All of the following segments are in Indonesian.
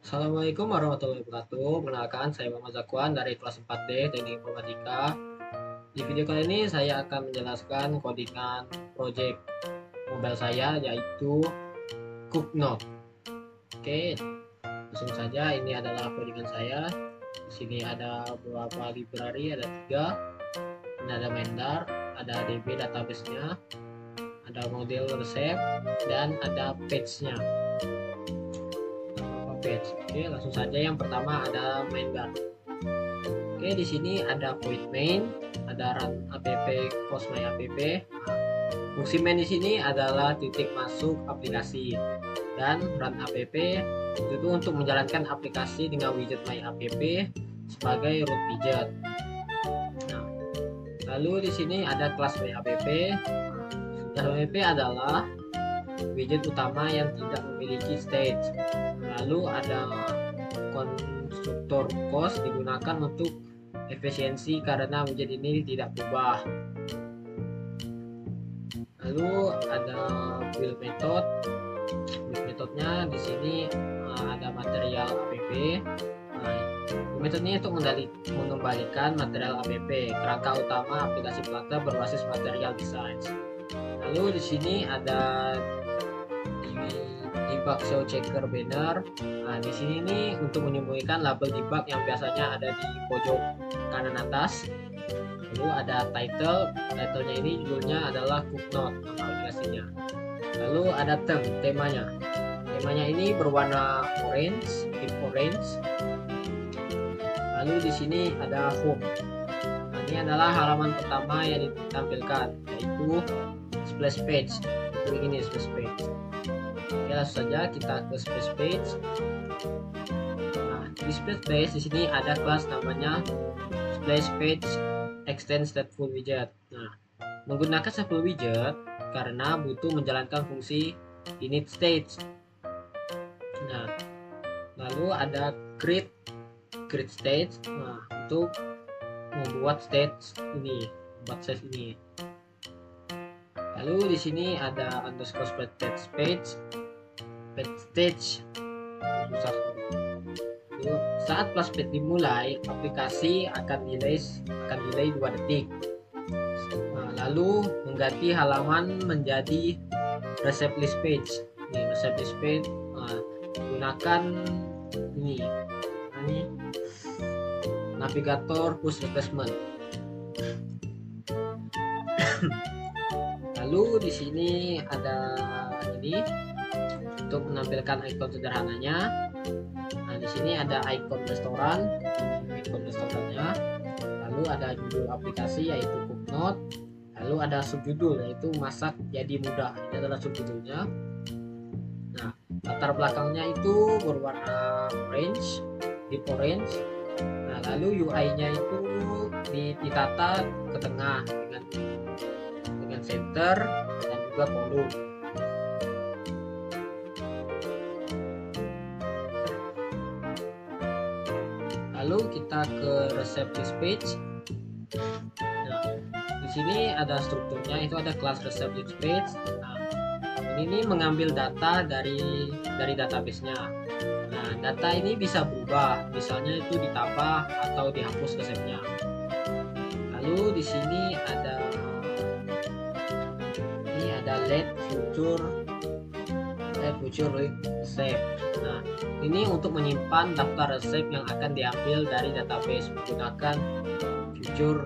Assalamualaikum warahmatullahi wabarakatuh. Perkenalkan, saya Muhammad Zakwan dari kelas 4D Teknik Informatika. Di video kali ini saya akan menjelaskan codingan project mobile saya, yaitu CookNote. Oke, langsung saja. Ini adalah codingan saya. Di sini ada beberapa library, ada 3. Ini ada Mendar, ada DB database-nya, ada model resep, dan ada page-nya. Oke, langsung saja. Yang pertama ada main bar. Oke, di sini ada void main, ada run app close my app. Fungsi main di sini adalah titik masuk aplikasi, dan run app itu untuk menjalankan aplikasi dengan widget my app sebagai root widget. Nah, lalu di sini ada kelas my app. Kelas my app adalah widget utama yang tidak memiliki stage. Lalu ada konstruktor cost digunakan untuk efisiensi karena widget ini tidak berubah. Lalu ada build method. Build methodnya di sini ada material app. Metodenya untuk mengembalikan material app. Kerangka utama aplikasi Flutter berbasis material design. Lalu di sini ada debug show checker banner. Nah, di sini nih untuk menyembunyikan label debug yang biasanya ada di pojok kanan atas. Lalu ada titlenya ini judulnya adalah CookNote, nama aplikasinya. Lalu ada temanya. Temanya ini berwarna orange, deep orange. Lalu di sini ada home. Nah, ini adalah halaman pertama yang ditampilkan, yaitu splash page. Seperti ini splash page. Oke, langsung saja kita ke splash page. Nah, di splash page di sini ada kelas namanya splash page extend stateful widget. Nah, menggunakan stateful widget karena butuh menjalankan fungsi init stage. Nah, lalu ada create stage. Nah, untuk membuat stage ini, Lalu di sini ada underscore splash page. Saat flash page dimulai, aplikasi akan delay 2 detik. Nah, lalu mengganti halaman menjadi recipe list page. Ini recipe list page. Nah, gunakan ini navigator push replacement. Lalu di sini ada ini untuk menampilkan ikon sederhananya. Nah, di sini ada ikon restorannya. Lalu ada judul aplikasi yaitu CookNote. Lalu ada subjudul yaitu masak jadi mudah. Ini adalah subjudulnya. Nah, latar belakangnya itu berwarna orange, deep orange. Nah, lalu UI-nya itu ditata ke tengah dengan center dan juga kolom. Lalu kita ke recipe list page. Nah, di sini ada strukturnya, itu ada kelas recipe list page. Nah, ini mengambil data dari database-nya. Nah, data ini bisa berubah, misalnya itu ditambah atau dihapus resepnya. Lalu di sini ada let future resep. Nah, ini untuk menyimpan daftar resep yang akan diambil dari database menggunakan future.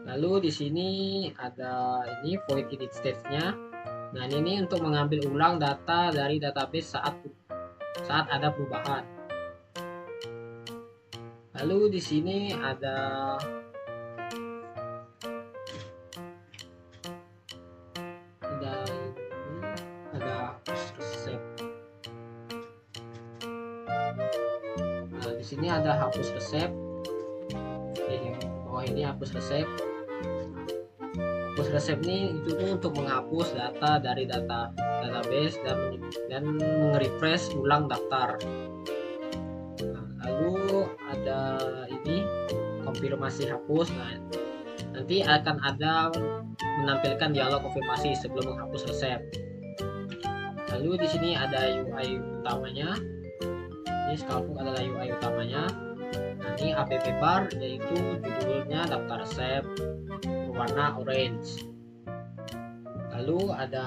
Lalu di sini ada ini void init stage-nya. Nah, ini untuk mengambil ulang data dari database saat ada perubahan. Lalu di sini ada resep. Nah, di sini ada hapus resep. Bawah ini hapus resep. Hapus resep ini itu untuk menghapus data dari database dan meng-refresh ulang daftar. Nah, lalu ada ini konfirmasi hapus. Nah, nanti akan ada menampilkan dialog konfirmasi sebelum menghapus resep. Lalu di sini ada UI utamanya. Ini Scalpbook adalah UI utamanya. Nah, ini app bar, yaitu judulnya daftar resep berwarna orange. Lalu ada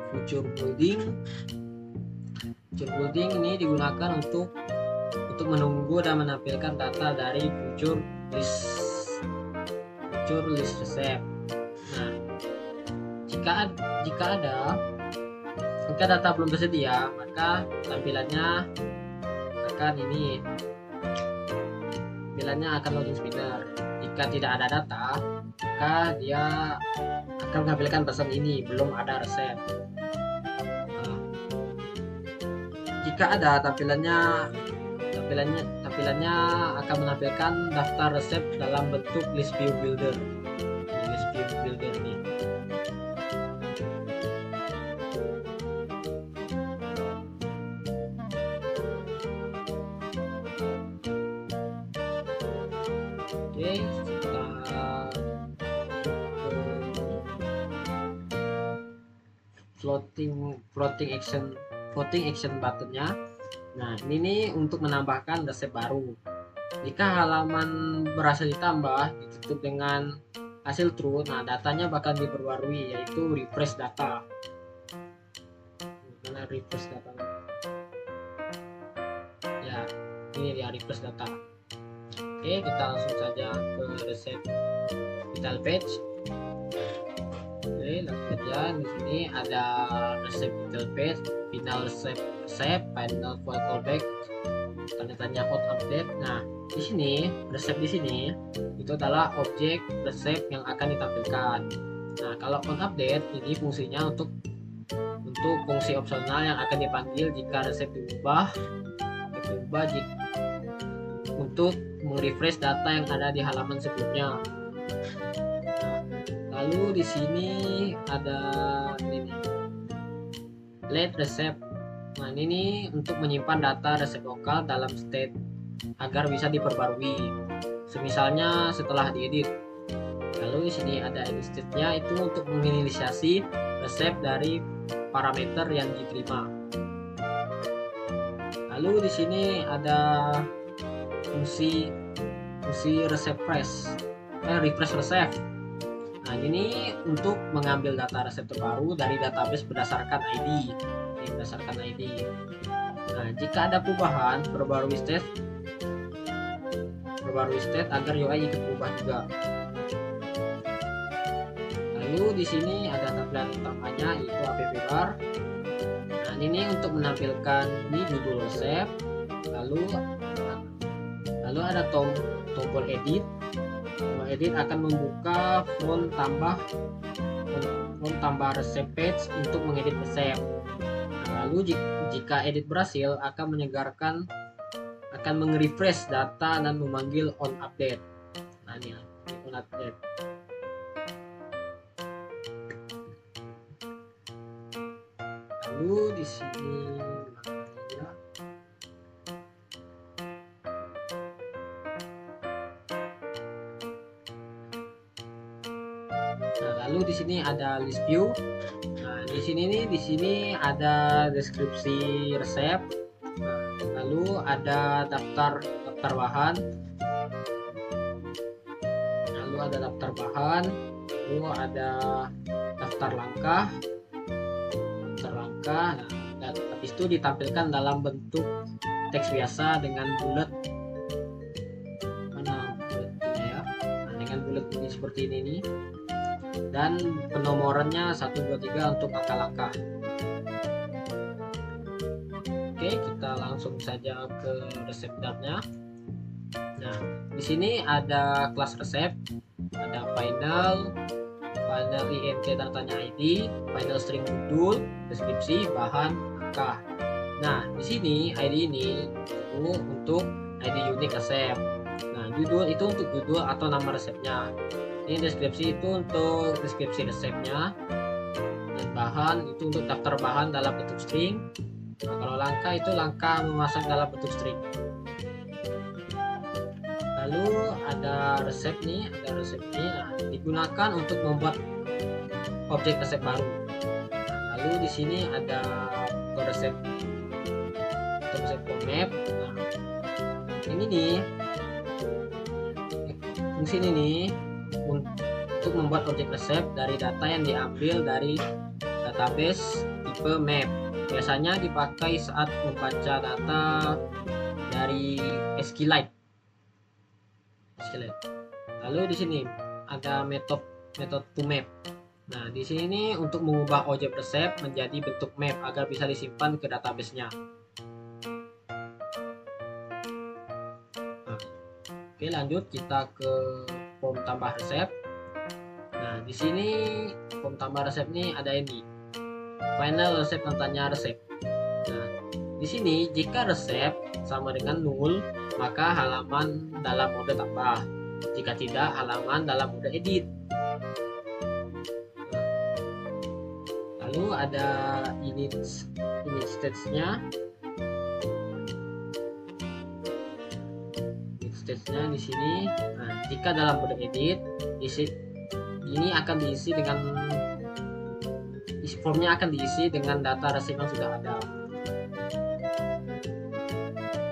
feature building. Feature building ini digunakan untuk menunggu dan menampilkan data dari feature list resep. Nah, jika data belum tersedia, maka tampilannya akan loading spinner. Jika tidak ada data, maka dia akan menampilkan pesan ini, belum ada resep. Nah, jika ada, tampilannya akan menampilkan daftar resep dalam bentuk list view builder. List view builder ini. Oke, kita floating action buttonnya. Nah, ini nih untuk menambahkan resep baru. Jika halaman berhasil ditambah, ditutup dengan hasil true, nah datanya bakal diperbarui, yaitu refresh data. Mana refresh data? Ya, ini dia refresh data. Oke, kita langsung saja ke resep vital page. Oke, langsung saja. Di sini ada resep vital page, final resep, final file callback, tanda tanya out update. Nah, di sini resep di sini itu adalah objek resep yang akan ditampilkan. Nah, kalau on update ini fungsinya untuk fungsi opsional yang akan dipanggil jika resep diubah untuk merefresh data yang ada di halaman sebelumnya. Nah, lalu di sini ada ini let resep. Nah, ini untuk menyimpan data resep lokal dalam state agar bisa diperbarui, semisalnya setelah diedit. Lalu di sini ada edit state-nya, itu untuk menginisiasi resep dari parameter yang diterima. Lalu di sini ada fungsi refresh resep. Nah, ini untuk mengambil data resep terbaru dari database berdasarkan ID. Nah, jika ada perubahan, perbarui state agar UI ikut berubah juga. Lalu di sini ada tampilan utamanya, yaitu app bar. Nah, ini untuk menampilkan ini judul resep. Lalu ada tombol edit. Tombol edit akan membuka font tambah resep page untuk mengedit resep. Nah, lalu jika edit berhasil, akan meng-refresh data dan memanggil on update. Nah, ini on update. Lalu di sini lalu di sini ada list view. Nah, di sini ada deskripsi resep. Nah, lalu ada daftar bahan. Lalu ada daftar langkah. Nah, habis itu ditampilkan dalam bentuk teks biasa dengan bulat. Dengan bulat ini seperti ini nih. Dan penomorannya 1, 2, 3 untuk langkah-langkah. Oke, kita langsung saja ke resep daftarnya. Nah, di sini ada kelas resep, ada final int tanda tanya ID, final string judul, deskripsi, bahan, angka. Nah, di sini ID ini itu untuk ID unik resep. Nah, judul itu untuk judul atau nama resepnya. Ini deskripsi itu untuk deskripsi resepnya, dan bahan itu untuk daftar bahan dalam bentuk string. Nah, kalau langkah itu langkah memasang dalam bentuk string. Lalu ada resep nih, nah, digunakan untuk membuat objek resep baru. Nah, lalu di sini ada resep form map. Nah, ini nih fungsi ini nih untuk membuat objek resep dari data yang diambil dari database tipe map. Biasanya dipakai saat membaca data dari SQLite. Lalu di sini ada metode to map. Nah, di sini untuk mengubah objek resep menjadi bentuk map agar bisa disimpan ke database-nya. Nah, oke, lanjut kita ke form tambah resep. Nah, di sini form tambah resep ini ada ini. Final resep tanya resep. Nah, di sini jika resep sama dengan null, maka halaman dalam mode tambah. Jika tidak, halaman dalam mode edit. Lalu ada init stage-nya. Stage-nya di sini. Nah, jika dalam mode edit, ini akan diisi dengan formnya akan diisi dengan data resep yang sudah ada.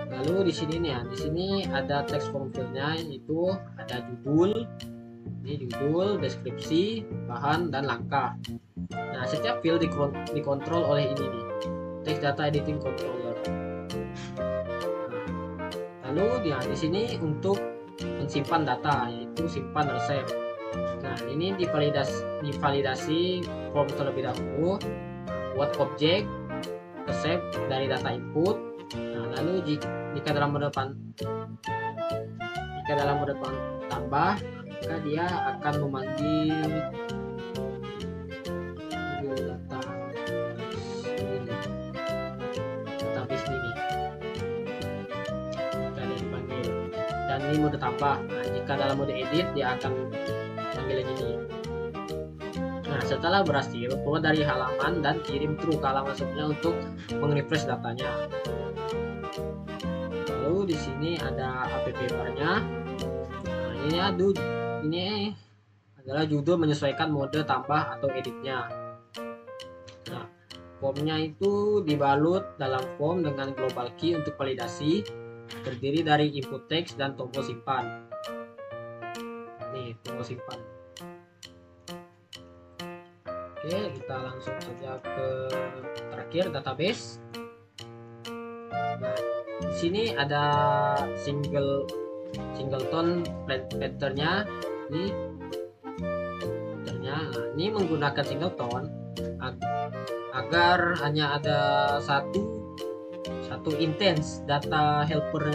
Lalu di sini nih ya, di sini ada text form field-nya, yaitu ada judul, ini judul, deskripsi, bahan, dan langkah. Nah, setiap field dikontrol oleh ini nih, text data editing controller. Nah, lalu ya di sini untuk mensimpan data, yaitu simpan resep. Nah, ini divalidasi form terlebih dahulu, buat objek resep dari data input. Nah, lalu jika dalam mode tambah, maka dia akan memanggil database ini. Jika dia dipanggil, dan ini mode tambah. Nah, jika dalam mode edit, dia akan panggil ini. Nah, setelah berhasil, keluar dari halaman dan kirim through ke halaman sebelumnya untuk mengrefresh datanya. Lalu di sini ada app bar-nya. Nah, ini adalah judul menyesuaikan mode tambah atau editnya. Nah, formnya itu dibalut dalam form dengan global key untuk validasi, terdiri dari input text dan tombol simpan. Nih, tombol simpan. Oke, kita langsung saja ke terakhir, database. Nah, di sini ada singleton pattern-nya. Ini pattern-nya. Nah, ini menggunakan singleton agar hanya ada satu instance data helper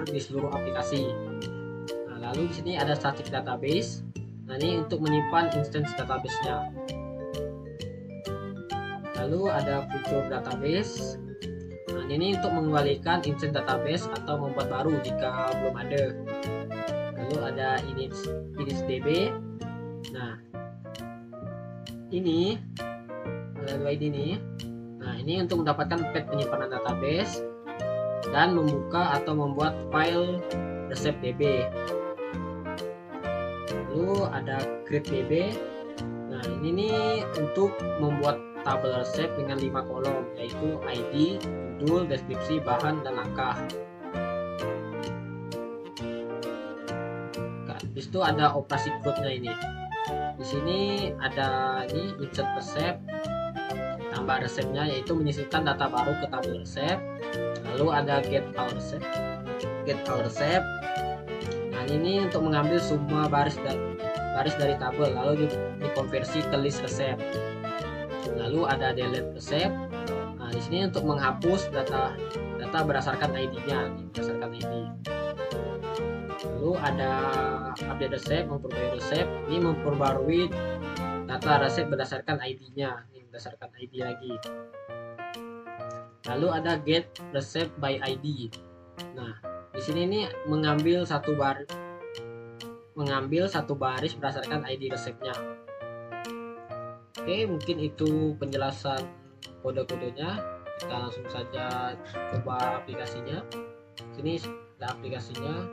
di seluruh aplikasi. Nah, lalu di sini ada static database. Nah, ini untuk menyimpan instance database-nya. Lalu ada future database. Nah, ini untuk mengembalikan instance database atau membuat baru jika belum ada. Lalu ada initsDB. Nah, ini dua ini. Nah, ini untuk mendapatkan path penyimpanan database dan membuka atau membuat file resep.db. Lalu ada create.db. Nah, ini nih untuk membuat tabel resep dengan 5 kolom, yaitu ID, judul, deskripsi, bahan, dan langkah. Di situ ada operasi code-nya ini. Di sini ada ini insert resep, tambah resepnya, yaitu menyisipkan data baru ke tabel resep. Lalu ada get all resep. Nah, ini untuk mengambil semua baris dari tabel lalu dikonversi ke list resep. Lalu ada delete resep. Nah, di sini untuk menghapus data berdasarkan ID-nya, Lalu ada update resep, memperbarui resep. Ini memperbarui data resep berdasarkan ID-nya, ini berdasarkan ID lagi. Lalu ada get resep by ID. Nah, di sini ini mengambil satu baris berdasarkan ID resepnya. Oke, mungkin itu penjelasan kode-kodenya. Kita langsung saja coba aplikasinya. Sini ada aplikasinya,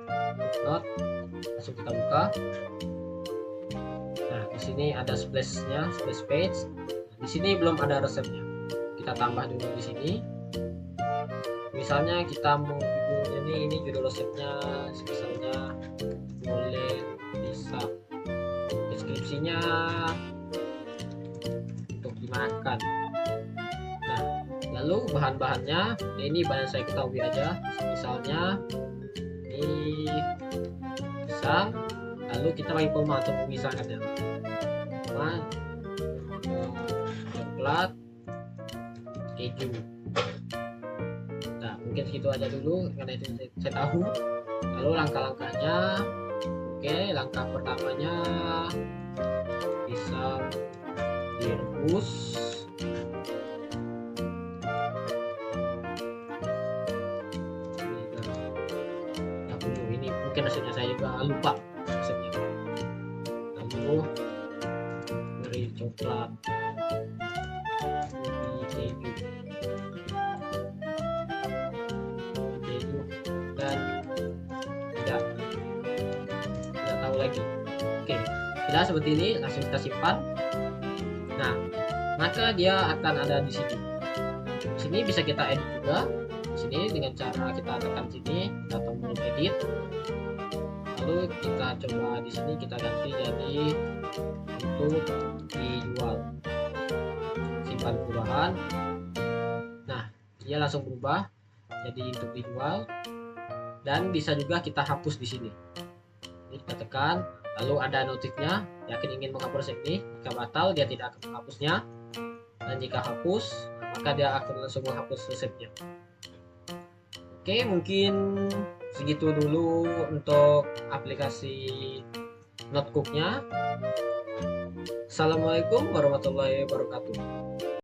Note. Langsung kita buka. Nah, di sini ada splash page. Nah, di sini belum ada resepnya. kita tambah dulu di sini. Misalnya kita mau judulnya nih, ini judul resepnya misalnya boleh bisa, deskripsinya untuk dimakan. Nah, lalu bahan-bahannya ini bahan saya ketahui aja, misalnya ini pisang, lalu kita bagi poma untuk memisahkannya, coklat, keju. Nah, mungkin segitu aja dulu karena itu saya tahu. Lalu langkah-langkahnya, oke, langkah pertamanya pisang direbus. Ini mungkin resepnya saya juga lupa resepnya. Lalu beri coklat, keju, dan tidak tahu lagi. Oke, sudah seperti ini, langsung kita simpan. Nah, maka dia akan ada di sini. Di sini bisa kita edit juga. Di sini dengan cara kita tekan sini, kita tombol edit. Lalu kita coba di sini kita ganti jadi untuk dijual. Simpan perubahan. Nah, dia langsung berubah jadi untuk dijual. Dan bisa juga kita hapus di sini. Jadi kita tekan, lalu ada notifnya, yakin ingin menghapus ini. Jika batal, dia tidak akan menghapusnya. Dan jika hapus, maka dia akan langsung menghapus resepnya. Oke, mungkin segitu dulu untuk aplikasi Notcook-nya. Assalamualaikum warahmatullahi wabarakatuh.